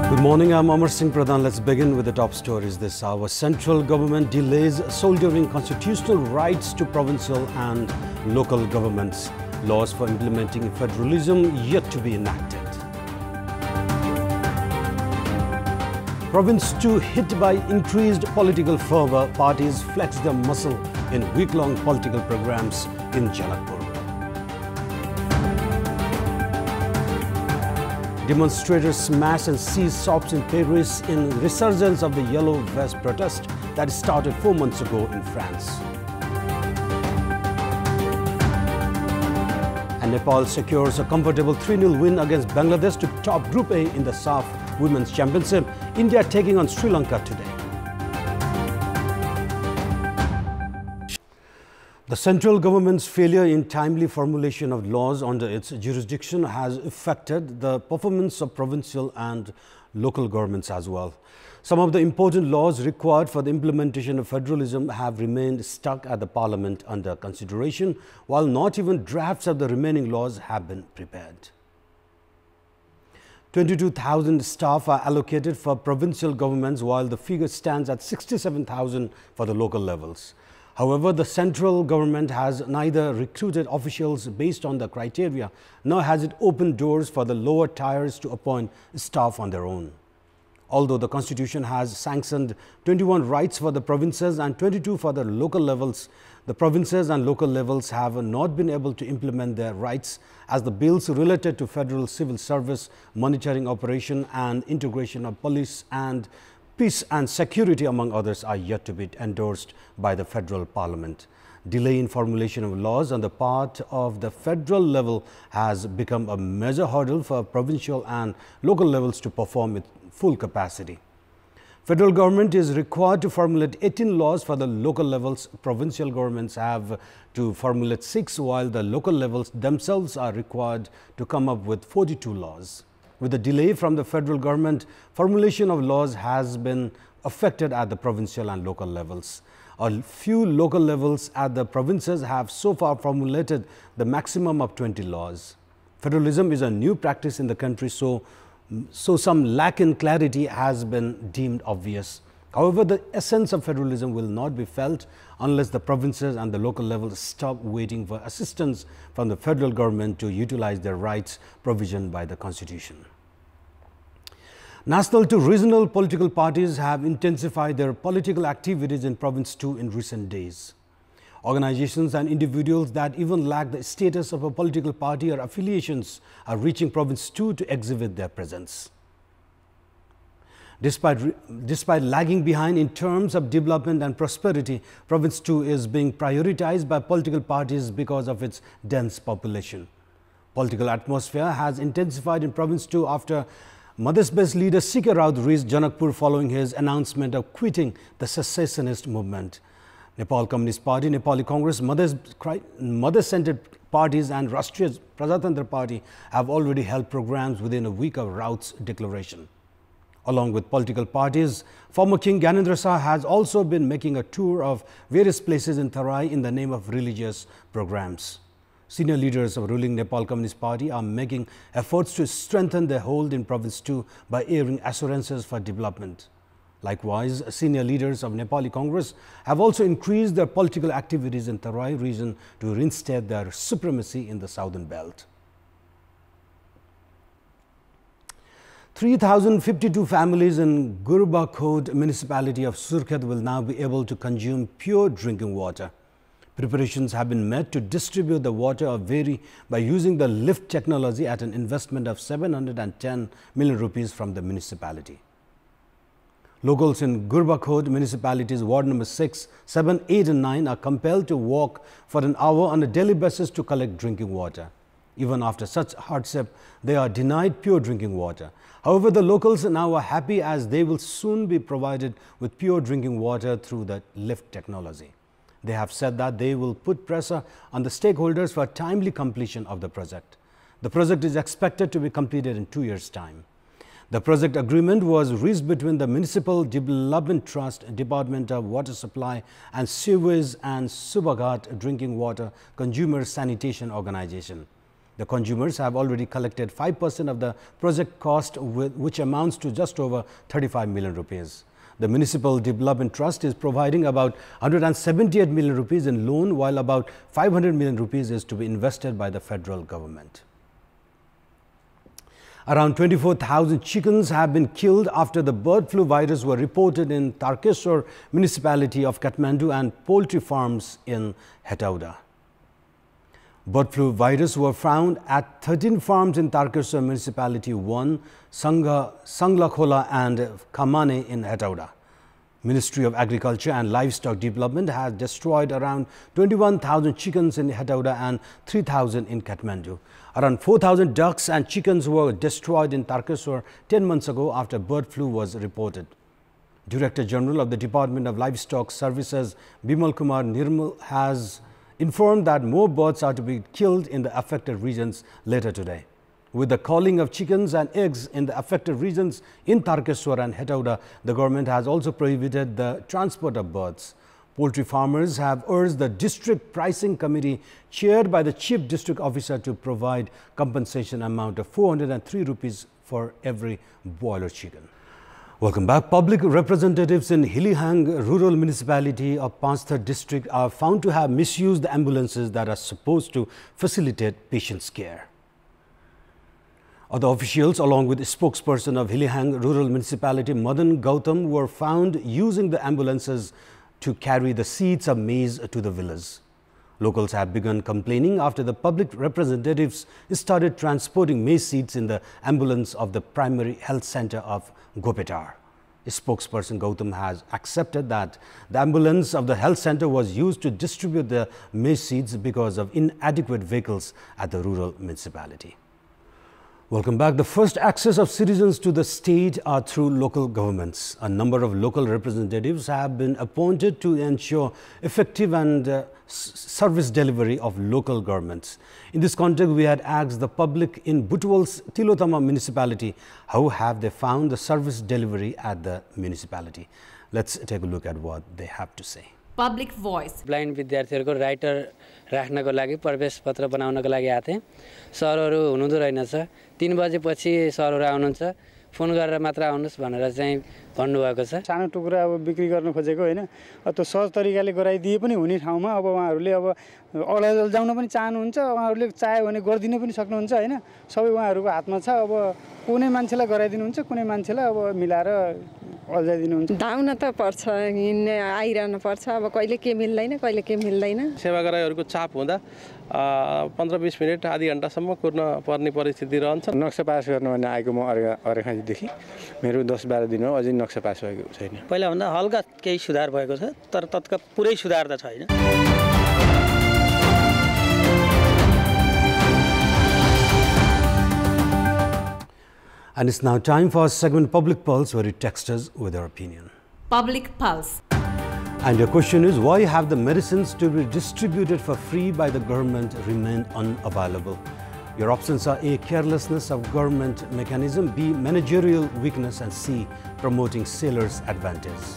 Good morning, I'm Amar Singh Pradhan. Let's begin with the top stories this hour. Central government delays soldiering constitutional rights to provincial and local governments. Laws for implementing federalism yet to be enacted. Province 2 hit by increased political fervor. Parties flex their muscle in week-long political programs in Janakpur. Demonstrators smash and seize shops in Paris in resurgence of the Yellow Vest protest that started 4 months ago in France. And Nepal secures a comfortable 3-0 win against Bangladesh to top Group A in the SAF Women's Championship. India taking on Sri Lanka today. The central government's failure in timely formulation of laws under its jurisdiction has affected the performance of provincial and local governments as well. Some of the important laws required for the implementation of federalism have remained stuck at the Parliament under consideration, while not even drafts of the remaining laws have been prepared. 22,000 staff are allocated for provincial governments, while the figure stands at 67,000 for the local levels. However, the central government has neither recruited officials based on the criteria, nor has it opened doors for the lower tiers to appoint staff on their own. Although the Constitution has sanctioned 21 rights for the provinces and 22 for the local levels, the provinces and local levels have not been able to implement their rights, as the bills related to federal civil service, monitoring operation and integration of police and peace and security, among others, are yet to be endorsed by the federal parliament. Delay in formulation of laws on the part of the federal level has become a major hurdle for provincial and local levels to perform with full capacity. Federal government is required to formulate 18 laws for the local levels. Provincial governments have to formulate 6, while the local levels themselves are required to come up with 42 laws. With the delay from the federal government, formulation of laws has been affected at the provincial and local levels. A few local levels at the provinces have so far formulated the maximum of 20 laws. Federalism is a new practice in the country, so some lack in clarity has been deemed obvious. However, the essence of federalism will not be felt unless the provinces and the local levels stop waiting for assistance from the federal government to utilize their rights provisioned by the Constitution. National to regional political parties have intensified their political activities in Province 2 in recent days. Organizations and individuals that even lack the status of a political party or affiliations are reaching Province 2 to exhibit their presence. Despite lagging behind in terms of development and prosperity, Province 2 is being prioritized by political parties because of its dense population. Political atmosphere has intensified in Province 2 after Madhya-based leader C.K. Raut reached Janakpur following his announcement of quitting the secessionist movement. Nepal Communist Party, Nepali Congress, Madhya-centered parties and Rashtriya Prajatantra Party have already held programs within a week of Raut's declaration. Along with political parties, former King Gyanendra Shah has also been making a tour of various places in Tarai in the name of religious programs. Senior leaders of ruling Nepal Communist Party are making efforts to strengthen their hold in Province 2 by airing assurances for development. Likewise, senior leaders of Nepali Congress have also increased their political activities in Tarai region to reinstate their supremacy in the southern belt. 3,052 families in Gurbakhod municipality of Surkhet will now be able to consume pure drinking water. Preparations have been made to distribute the water of Veri by using the lift technology at an investment of 710 million rupees from the municipality. Locals in Gurbakhod municipality's ward number 6, 7, 8 and 9 are compelled to walk for an hour on a daily basis to collect drinking water. Even after such hardship, they are denied pure drinking water. However, the locals now are happy as they will soon be provided with pure drinking water through the lift technology. They have said that they will put pressure on the stakeholders for timely completion of the project. The project is expected to be completed in 2 years' time. The project agreement was reached between the Municipal Development Trust, Department of Water Supply and Sewage and Subaghat Drinking Water Consumer Sanitation Organization. The consumers have already collected 5% of the project cost, which amounts to just over 35 million rupees. The Municipal Development Trust is providing about 178 million rupees in loan, while about 500 million rupees is to be invested by the federal government. Around 24,000 chickens have been killed after the bird flu virus were reported in Tarkeswar municipality of Kathmandu and poultry farms in Hetauda. Bird flu virus were found at 13 farms in Tarkeswar municipality 1, Sanglakhola and Kamane in Hetauda. Ministry of Agriculture and Livestock Development has destroyed around 21,000 chickens in Hetauda and 3,000 in Kathmandu. Around 4,000 ducks and chickens were destroyed in Tarkeswar 10 months ago after bird flu was reported. Director General of the Department of Livestock Services, Bimal Kumar Nirmal, has informed that more birds are to be killed in the affected regions later today. With the culling of chickens and eggs in the affected regions in Tarkeswar and Hetauda, the government has also prohibited the transport of birds. Poultry farmers have urged the District Pricing Committee, chaired by the Chief District Officer, to provide compensation amount of 403 rupees for every broiler chicken. Welcome back. Public representatives in Hilihang rural municipality of Panchthar district are found to have misused the ambulances that are supposed to facilitate patients' care. Other officials, along with the spokesperson of Hilihang rural municipality, Madan Gautam, were found using the ambulances to carry the seeds of maize to the village. Locals have begun complaining after the public representatives started transporting maize seeds in the ambulance of the primary health center of Gopetar. Spokesperson Gautam has accepted that the ambulance of the health center was used to distribute the maize seeds because of inadequate vehicles at the rural municipality. Welcome back. The first access of citizens to the state are through local governments. A number of local representatives have been appointed to ensure effective and service delivery of local governments. In this context, we had asked the public in Butwal's Tilotama municipality how have they found the service delivery at the municipality. Let's take a look at what they have to say. Public voice. Blind विद्यार्थीहरुको writer राख्नको लागि प्रवेश पत्र बनाउनको लागि आथे सरहरु हुनुहुँदो रहेनछ 3 बजेपछि सरहरु आउनुहुन्छ फोन गरेर मात्र आउनुस् भनेर चाहिँ भन्नु भएको छ सानो टुक्रा अब बिक्री गर्न खोजेको हैन त्यो सहज तरिकाले गराइदिए पनि हुने ठाउँमा अब उहाँहरुले अब अलाजल जाउन पनि चाहनुहुन्छ उहाँहरुले चाहे भने गर्दिन पनि सक्नुहुन्छ हैन सबै उहाँहरुको हातमा छ अब कुनै मान्छेलाई गराइदिनुहुन्छ कुनै मान्छेलाई अब मिलाएर अल्झाइदिनुहुन्छ धाउन त पर्छ हिँड्ने आइरहन पर्छ अब कहिले के मिल्दैन कहिले के मिल्दैन सेवाग्राहीहरुको चाप हुँदा 15-20 मिनेट आधी घण्टासम्म कुर्न पर्ने परिस्थिति रहन्छ नक्सा पास गर्न भने आएको म अर्खादेखि मेरो 10-12 दिन हो अझै नक्सा पास भएको छैन पहिला भन्दा हल्का केही सुधार भएको छ तर तत्काल पुरै सुधार त छैन And it's now time for our segment Public Pulse, where you text us with your opinion. Public Pulse. And your question is, why have the medicines to be distributed for free by the government remained unavailable? Your options are A, carelessness of government mechanism, B, managerial weakness, and C, promoting sailors' advantage.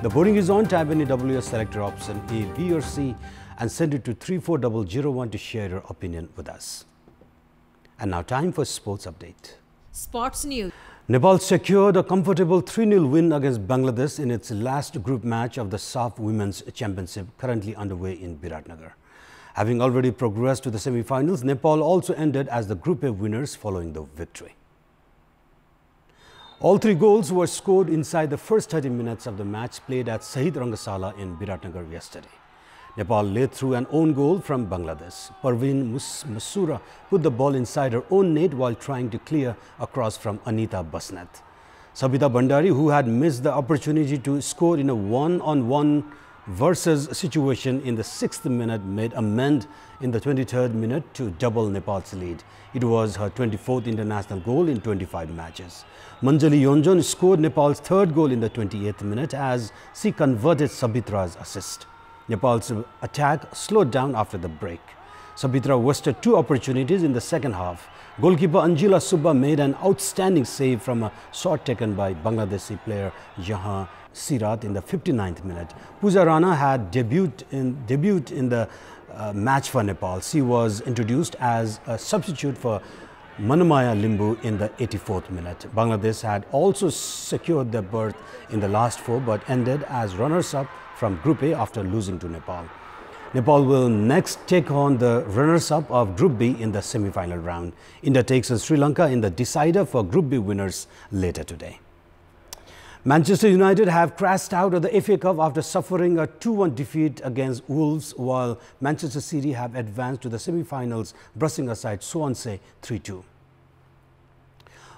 The voting is on. Type in WS selector option A, B or C and send it to 34001 to share your opinion with us. And now time for sports update. Sports news. Nepal secured a comfortable 3-0 win against Bangladesh in its last group match of the SAF Women's Championship currently underway in Biratnagar. Having already progressed to the semi-finals, Nepal also ended as the Group A winners following the victory. All 3 goals were scored inside the first 30 minutes of the match played at Sahid Rangasala in Biratnagar yesterday. Nepal led through an own goal from Bangladesh. Parveen Masura put the ball inside her own net while trying to clear across from Anita Basnet. Sabita Bandari, who had missed the opportunity to score in a one-on-one versus situation in the 6th minute, made amend in the 23rd minute to double Nepal's lead. It was her 24th international goal in 25 matches. Manjali Yonjon scored Nepal's 3rd goal in the 28th minute as she converted Sabitra's assist. Nepal's attack slowed down after the break. Sabitra wasted 2 opportunities in the second half. Goalkeeper Anjila Subba made an outstanding save from a shot taken by Bangladeshi player Jahan Sirat in the 59th minute. Pooja Rana had debuted in the match for Nepal. She was introduced as a substitute for Manumaya Limbu in the 84th minute. Bangladesh had also secured their berth in the last 4 but ended as runners-up from Group A after losing to Nepal. Nepal will next take on the runners-up of Group B in the semi-final round. India takes on Sri Lanka in the decider for Group B winners later today. Manchester United have crashed out of the FA Cup after suffering a 2-1 defeat against Wolves, while Manchester City have advanced to the semi-finals, brushing aside Swansea 3-2.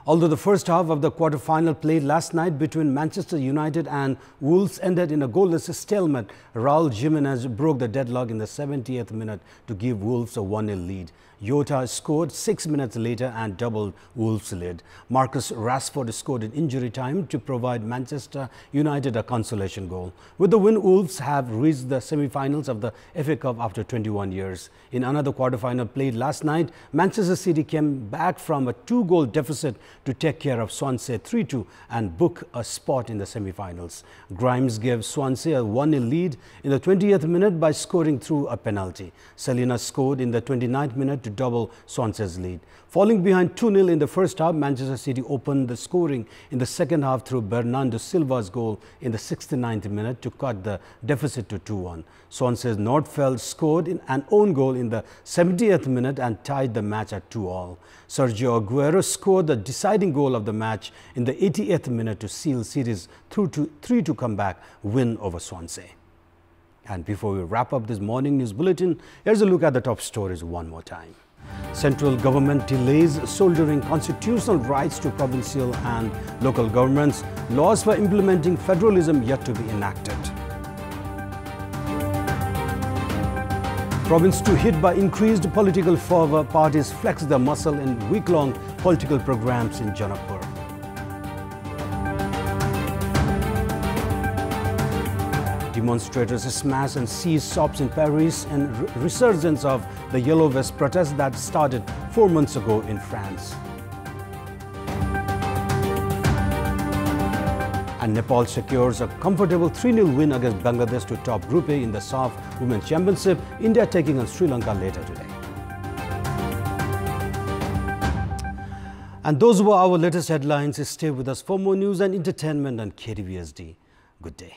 Although the first half of the quarter-final played last night between Manchester United and Wolves ended in a goalless stalemate, Raul Jimenez broke the deadlock in the 70th minute to give Wolves a 1-0 lead. Jota scored 6 minutes later and doubled Wolves' lead. Marcus Rashford scored in injury time to provide Manchester United a consolation goal. With the win, Wolves have reached the semi-finals of the FA Cup after 21 years. In another quarter-final played last night, Manchester City came back from a 2-goal deficit to take care of Swansea 3-2 and book a spot in the semi-finals. Grimes gave Swansea a 1-0 lead in the 20th minute by scoring through a penalty. Selina scored in the 29th minute to double Swansea's lead. Falling behind 2-0 in the first half, Manchester City opened the scoring in the second half through Bernardo Silva's goal in the 69th minute to cut the deficit to 2-1. Swansea's Nordfeld scored an own goal in the 70th minute and tied the match at 2-2. Sergio Aguero scored the deciding goal of the match in the 88th minute to seal series through to 3-2 comeback win over Swansea. And before we wrap up this morning news bulletin, here's a look at the top stories one more time. Central government delays shouldering constitutional rights to provincial and local governments. Laws for implementing federalism yet to be enacted. Province 2 hit by increased political fervor. Parties flex their muscle in week-long political programs in Janakpur. Demonstrators smash and seize shops in Paris in resurgence of the Yellow Vest protest that started 4 months ago in France. And Nepal secures a comfortable 3-0 win against Bangladesh to top Group A in the SAF Women's Championship. India taking on Sri Lanka later today. And those were our latest headlines. Stay with us for more news and entertainment on KTVSD. Good day.